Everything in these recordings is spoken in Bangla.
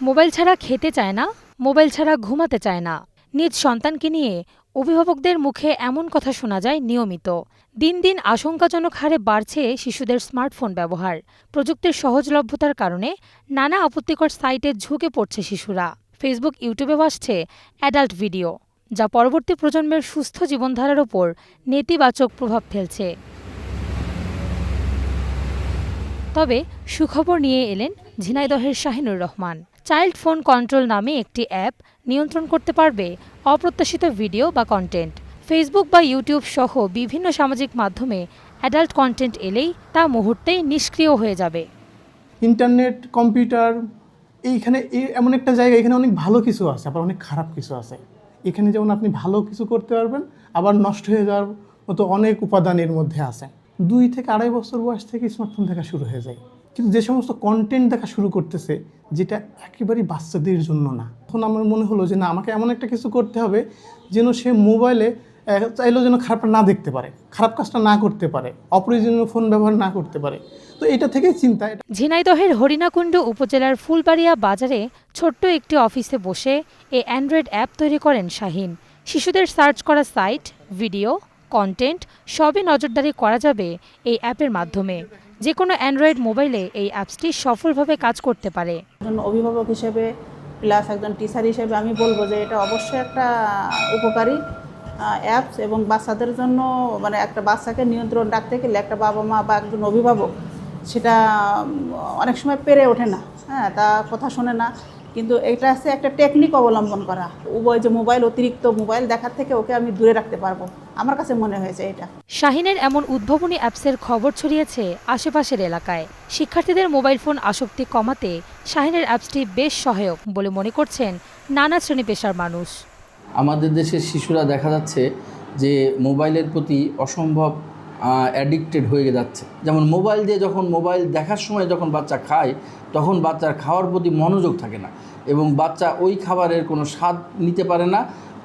মোবাইল ছাড়া খেতে চায় না, মোবাইল ছাড়া ঘুমাতে চায় না। নিজ সন্তানকে নিয়ে অভিভাবকদের মুখে এমন কথা শোনা যায় নিয়মিত। দিন দিন আশঙ্কাজনক হারে বাড়ছে শিশুদের স্মার্টফোন ব্যবহার। প্রযুক্তির সহজলভ্যতার কারণে নানা আপত্তিকর সাইটে ঝুঁকে পড়ছে শিশুরা। ফেসবুক, ইউটিউবে আসছে অ্যাডাল্ট ভিডিও, যা পরবর্তী প্রজন্মের সুস্থ জীবনধারার ওপর নেতিবাচক প্রভাব ফেলছে। তবে সুখবর নিয়ে এলেন ঝিনাইদহের Shahinur Rahman. Child phone control নামে একটি অ্যাপ নিয়ন্ত্রণ করতে পারবে অপ্রত্যাশিত ভিডিও বা কন্টেন্ট। ফেসবুক বা ইউটিউব সহ বিভিন্ন সামাজিক মাধ্যমে অ্যাডাল্ট কন্টেন্ট এলেই তা মুহূর্তেই নিষ্ক্রিয় হয়ে যাবে। ইন্টারনেট, কম্পিউটার এইখানে এমন একটা জায়গা, এখানে অনেক ভালো কিছু আছে, আবার অনেক খারাপ কিছু আছে। এখানে যেমন আপনি ভালো কিছু করতে পারবেন, আবার নষ্ট হয়ে যাওয়ার মতো অনেক উপাদান এর মধ্যে আছে। 2 থেকে 2.5 বছর বয়স থেকে স্মার্টফোন দেখা শুরু হয়ে যায়, কিন্তু যে সমস্ত কন্টেন্ট দেখা শুরু করতেছে যেটা একেবারেই বাচ্চাদের জন্য না। তখন আমার মনে হলো যে না, আমাকে এমন একটা কিছু করতে হবে যেন সে মোবাইলে চাইলেও যেন খারাপটা না দেখতে পারে, খারাপ কাজটা না করতে পারে, অপ্রয়োজনীয় ফোন ব্যবহার না করতে পারে। তো এটা থেকেই চিন্তা। ঝিনাইদহের হরিণাকুণ্ড উপজেলার ফুলবাড়িয়া বাজারে ছোট্ট একটি অফিসে বসে এই অ্যান্ড্রয়েড অ্যাপ তৈরি করেন শাহিন। শিশুদের সার্চ করা সাইট, ভিডিও, কন্টেন্ট সবই নজরদারি করা যাবে এই অ্যাপের মাধ্যমে। যে কোনো অ্যান্ড্রয়েড মোবাইলে এই অ্যাপসটি সফলভাবে কাজ করতে পারে। একজন অভিভাবক হিসেবে প্লাস একজন টিচার হিসেবে আমি বলবো যে এটা অবশ্যই একটা উপকারী অ্যাপস, এবং বাচ্চাদের জন্য মানে একটা বাচ্চাকে নিয়ন্ত্রণ রাখতে গেলে একটা বাবা মা বা একজন অভিভাবক সেটা অনেক সময় পেরে ওঠে না, হ্যাঁ, তা কথা শোনে না। কিন্তু এটা আছে একটা টেকনিক অবলম্বন করা, উভয় যে মোবাইল, অতিরিক্ত মোবাইল দেখার থেকে ওকে আমি দূরে রাখতে পারবো, আমার কাছে মনে হয়েছে এটা। শাহিনের এমন উদ্ভাবনী অ্যাপসের খবর ছড়িয়েছে আশেপাশের এলাকায়। শিক্ষার্থীদের মোবাইল ফোন আসক্তি কমাতে শাহিনের অ্যাপসটি বেশ সহায়ক বলে মনে করছেন নানা শ্রেণী পেশার মানুষ। আমাদের দেশের শিশুরা দেখা যাচ্ছে যে মোবাইলের প্রতি অসম্ভব অ্যাডিক্টেড হয়ে যাচ্ছে। যেমন মোবাইল দিয়ে যখন মোবাইল দেখার সময় যখন বাচ্চা খায়, তখন বাচ্চার খাওয়ার প্রতি মনোযোগ থাকে না এবং বাচ্চা ওই খাবারের কোনো স্বাদ নিতে পারে না।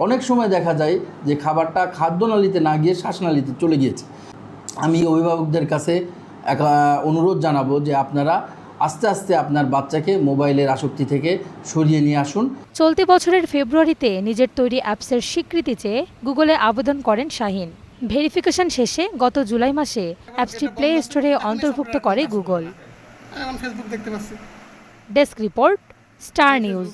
অনেক সময় দেখা যায় যে খাবারটা খাদ্যনালীতে না গিয়ে শ্বাসনালীতে চলে গিয়েছে। আমি অভিভাবকদের কাছে অনুরোধ জানাবো যে আপনারা আস্তে আস্তে আপনার বাচ্চাকে মোবাইলের আসক্তি থেকে সরিয়ে নিয়ে আসুন। চলতি বছরের ফেব্রুয়ারিতে নিজের তৈরি অ্যাপসের স্বীকৃতি চেয়ে গুগলে আবেদন করেন শাহিন। ভেরিফিকেশন শেষে গত জুলাই মাসে অ্যাপসটি প্লে স্টোরে অন্তর্ভুক্ত করে গুগল। ফেসবুক দেখতে পাচ্ছি। Desk report, star news.